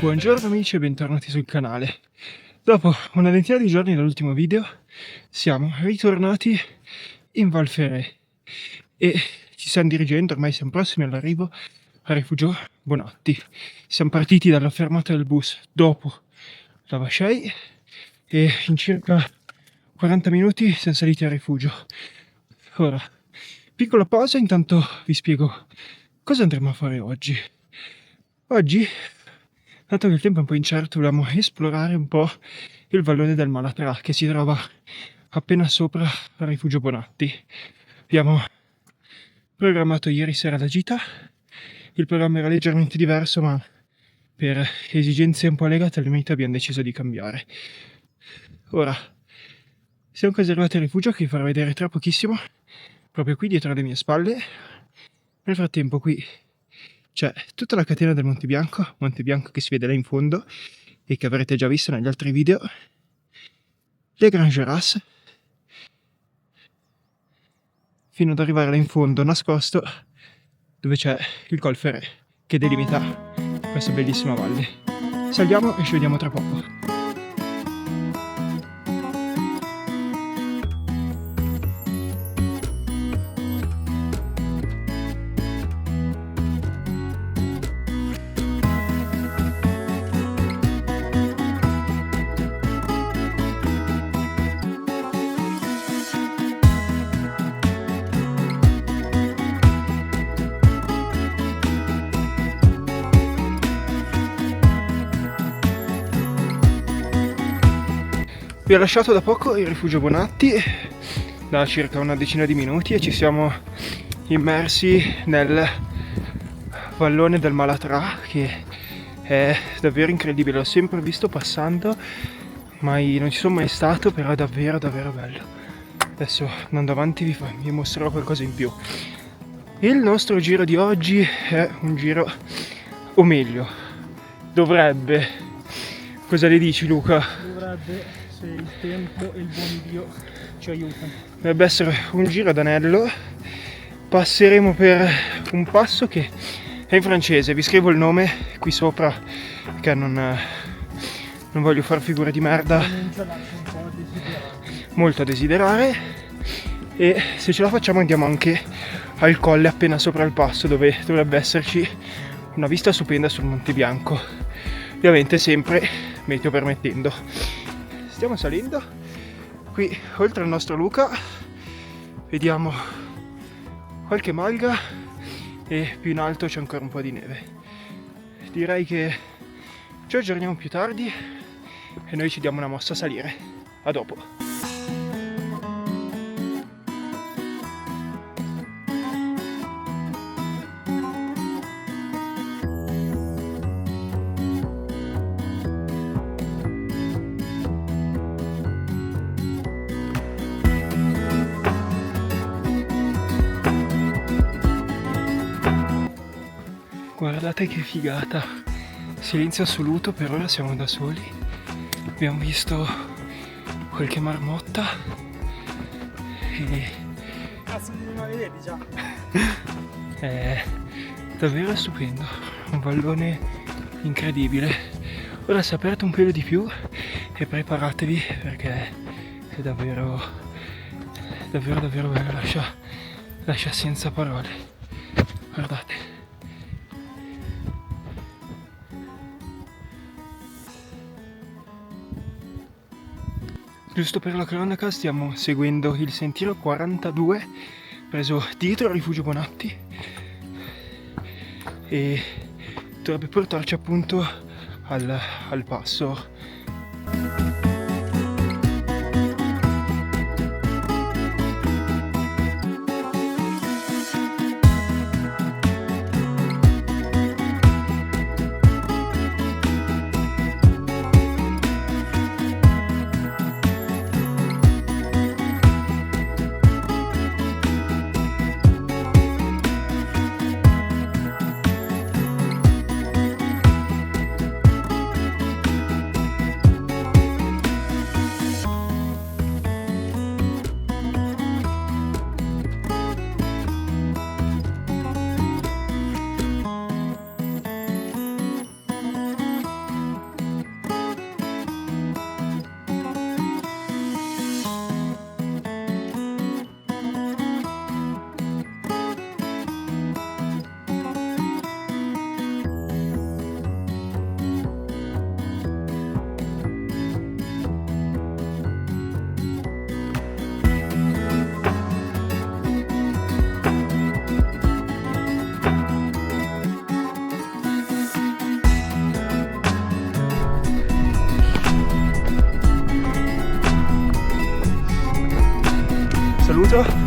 Buongiorno amici e bentornati sul canale. Dopo una ventina di giorni dall'ultimo video siamo ritornati in Val Ferret e ci stiamo dirigendo, ormai siamo prossimi all'arrivo a Rifugio Bonatti. Siamo partiti dalla fermata del bus dopo la Vacheille e in circa 40 minuti siamo saliti a Rifugio. Ora, piccola pausa, intanto vi spiego cosa andremo a fare oggi. Oggi, dato che il tempo è un po' incerto, volevamo esplorare un po' il vallone del Malatra, che si trova appena sopra a Rifugio Bonatti. Abbiamo programmato ieri sera la gita. Il programma era leggermente diverso, ma per esigenze un po' legate al meta abbiamo deciso di cambiamo. Ora, siamo quasi arrivati al rifugio che vi farò vedere tra pochissimo, proprio qui dietro alle mie spalle. Nel frattempo qui c'è tutta la catena del Monte Bianco che si vede là in fondo e che avrete già visto negli altri video, le Grands Jorasses, fino ad arrivare là in fondo nascosto dove c'è il Col Ferret che delimita questa bellissima valle. Saliamo e ci vediamo tra poco. Vi ho lasciato da poco il Rifugio Bonatti, da circa una decina di minuti, e ci siamo immersi nel vallone del Malatra, che è davvero incredibile. L'ho sempre visto passando, ma non ci sono mai stato, però è davvero davvero bello. Adesso andando avanti vi mostrerò qualcosa in più. Il nostro giro di oggi è un giro, o meglio, dovrebbe. Cosa le dici, Luca? Dovrebbe, se il tempo e il buon Dio ci aiutano. Dovrebbe essere un giro ad anello. Passeremo per un passo che è in francese, vi scrivo il nome qui sopra perché non voglio far figure di merda. Molto a desiderare. E se ce la facciamo andiamo anche al colle appena sopra il passo, dove dovrebbe esserci una vista stupenda sul Monte Bianco, ovviamente sempre meteo permettendo. Stiamo salendo qui, oltre al nostro Luca vediamo qualche malga e più in alto c'è ancora un po' di neve. Direi che ci aggiorniamo più tardi e noi ci diamo una mossa a salire. A dopo. Guardate che figata, silenzio assoluto, per ora siamo da soli, abbiamo visto qualche marmotta e la vedete già? è davvero stupendo, un vallone incredibile. Ora si è aperto un pelo di più e preparatevi perché è davvero davvero bello, lascia senza parole. Guardate. Giusto per la cronaca, stiamo seguendo il sentiero 42 preso dietro al Rifugio Bonatti e dovrebbe portarci appunto al passo. saluto.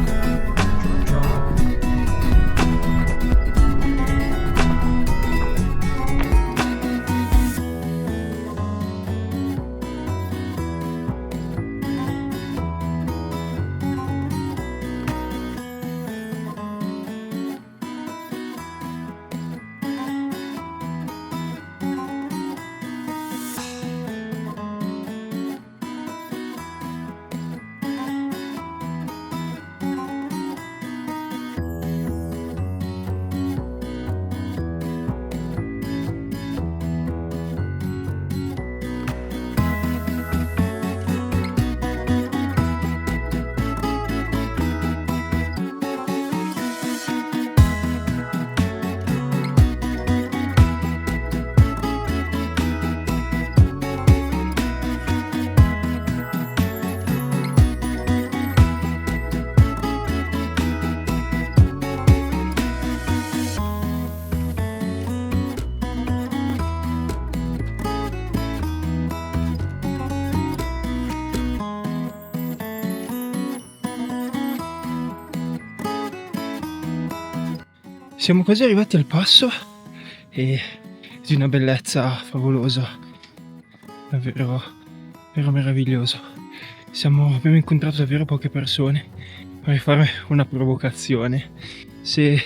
Siamo quasi arrivati al passo e di una bellezza favolosa, davvero, davvero meraviglioso. Abbiamo incontrato davvero poche persone. Vorrei fare una provocazione. Se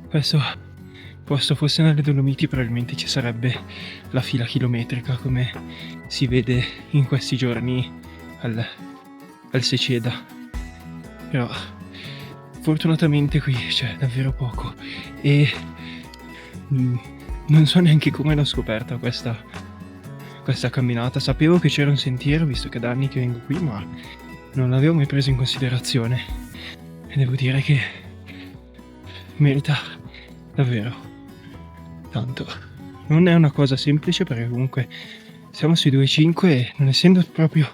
questo posto fosse nelle Dolomiti probabilmente ci sarebbe la fila chilometrica come si vede in questi giorni al Seceda. Però fortunatamente qui c'è davvero poco e non so neanche come l'ho scoperta questa camminata. Sapevo che c'era un sentiero visto che da anni che vengo qui, ma non l'avevo mai preso in considerazione e devo dire che merita davvero tanto. Non è una cosa semplice perché comunque siamo sui 2,5 e non essendo proprio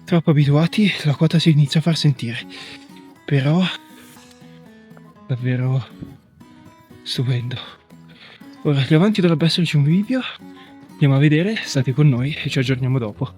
troppo abituati la quota si inizia a far sentire, però davvero stupendo. Ora lì avanti dovrebbe esserci un video, andiamo a vedere, state con noi e ci aggiorniamo dopo.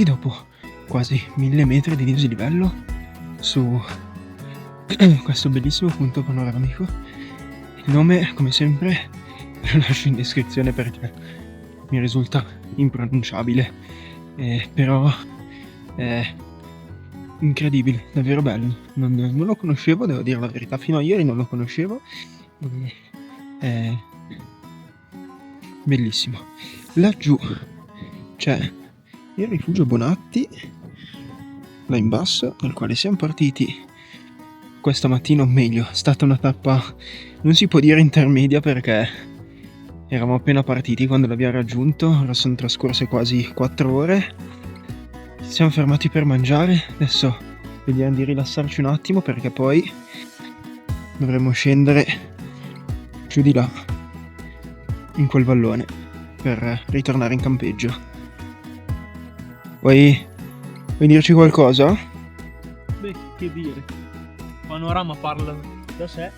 pronti dopo quasi 1000 metri di dislivello su questo bellissimo punto panoramico. Il nome, come sempre, lo lascio in descrizione perché mi risulta impronunciabile, però è incredibile, davvero bello. Non lo conoscevo, devo dire la verità, fino a ieri non lo conoscevo. È bellissimo. Laggiù c'è il rifugio Bonatti, là in basso, dal quale siamo partiti questa mattina, o meglio, è stata una tappa, non si può dire intermedia perché eravamo appena partiti quando l'abbiamo raggiunto, ora sono trascorse quasi 4 ore. Ci siamo fermati per mangiare, adesso vediamo di rilassarci un attimo perché poi dovremo scendere giù di là, in quel vallone, per ritornare in campeggio. Vuoi dirci qualcosa? Beh, che dire. Il panorama parla da sé. È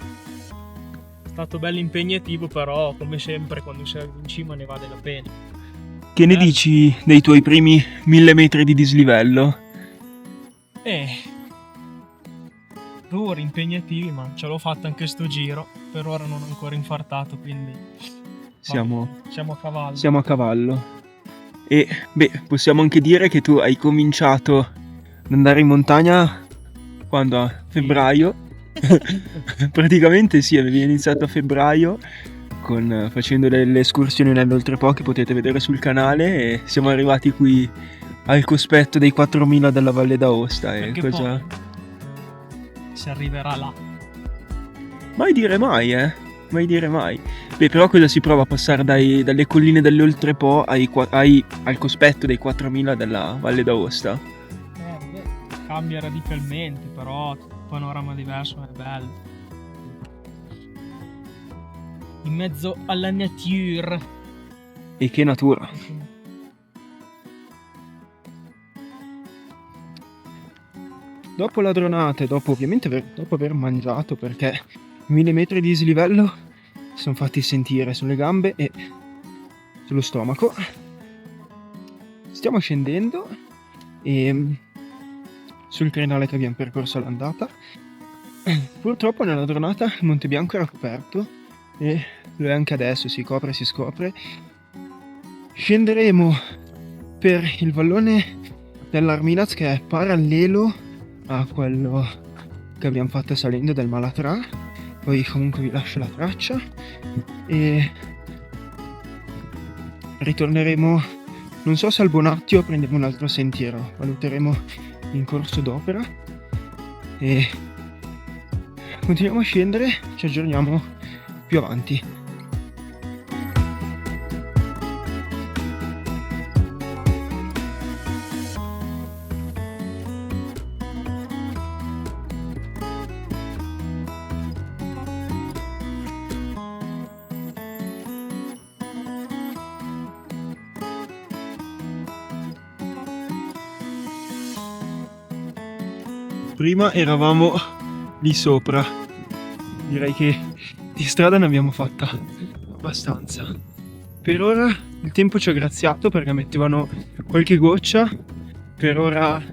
stato bello impegnativo, però come sempre quando sei in cima ne vale la pena. Che ne dici dei tuoi primi 1000 metri di dislivello? Duri, impegnativi, ma ce l'ho fatta anche sto giro. Per ora non ho ancora infartato, quindi Siamo a cavallo. Siamo a cavallo. E possiamo anche dire che tu hai cominciato ad andare in montagna quando? A febbraio? Praticamente sì, avevi iniziato a febbraio facendo le escursioni nell'Oltrepo che potete vedere sul canale, e siamo arrivati qui al cospetto dei 4000 della Valle d'Aosta. E Perché cosa? poi si arriverà là. Mai dire mai, mai dire mai. Però cosa si prova a passare dalle colline dell'Oltrepo al cospetto dei 4000 della Valle d'Aosta? Cambia radicalmente, però il panorama diverso è bello. In mezzo alla nature. E che natura! Dopo la dronata e dopo aver mangiato, perché 1000 metri di dislivello si sono fatti sentire sulle gambe e sullo stomaco, stiamo scendendo e sul crinale che abbiamo percorso all'andata. Purtroppo nella dronata il Monte Bianco era coperto e lo è anche adesso, si scopre. Scenderemo per il vallone dell'Arminaz, che è parallelo a quello che abbiamo fatto salendo del Malatra. Poi comunque vi lascio la traccia e ritorneremo, non so se al Bonatti o prenderemo un altro sentiero, valuteremo in corso d'opera, e continuiamo a scendere, ci aggiorniamo più avanti. Prima eravamo lì sopra, direi che di strada ne abbiamo fatta abbastanza. Per ora il tempo ci ha graziato perché mettevano qualche goccia, per ora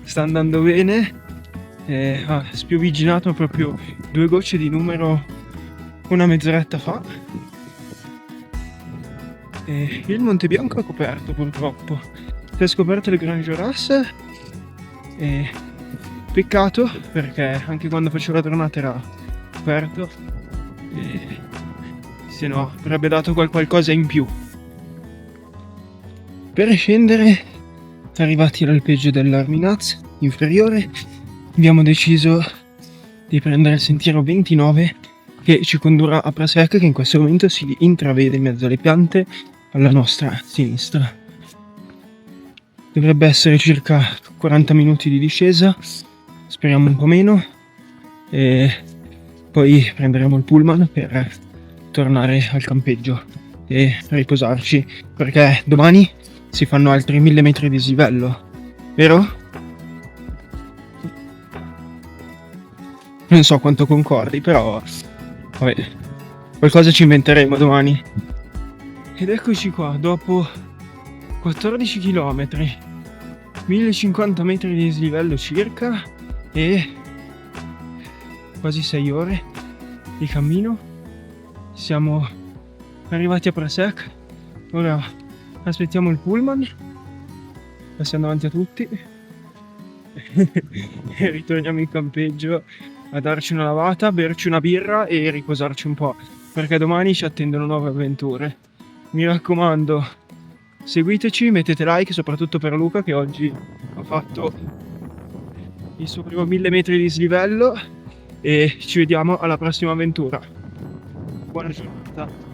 sta andando bene, ha spiovigginato proprio 2 gocce di numero una mezz'oretta fa. E il Monte Bianco è coperto purtroppo, si è scoperto il Grand Joras e peccato perché anche quando facevo la tornata era coperto, e se no avrebbe dato qualcosa in più. Per scendere, arrivati all'alpeggio dell'Arminaz inferiore, abbiamo deciso di prendere il sentiero 29 che ci condurrà a Prasec, che in questo momento si intravede in mezzo alle piante alla nostra sinistra. Dovrebbe essere circa 40 minuti di discesa, speriamo un po' meno, e poi prenderemo il pullman per tornare al campeggio e riposarci, perché domani si fanno altri 1000 metri di dislivello, vero? Non so quanto concordi, però vabbè, qualcosa ci inventeremo domani. Ed eccoci qua, dopo 14 km 1050 metri di dislivello circa e quasi 6 ore di cammino. Siamo arrivati a Presec, ora aspettiamo il pullman, passiamo davanti a tutti e ritorniamo in campeggio a darci una lavata, berci una birra e riposarci un po', perché domani ci attendono nuove avventure. Mi raccomando, seguiteci, mettete like, soprattutto per Luca che oggi ha fatto il suo primo 1000 metri di dislivello, e ci vediamo alla prossima avventura. Buona giornata.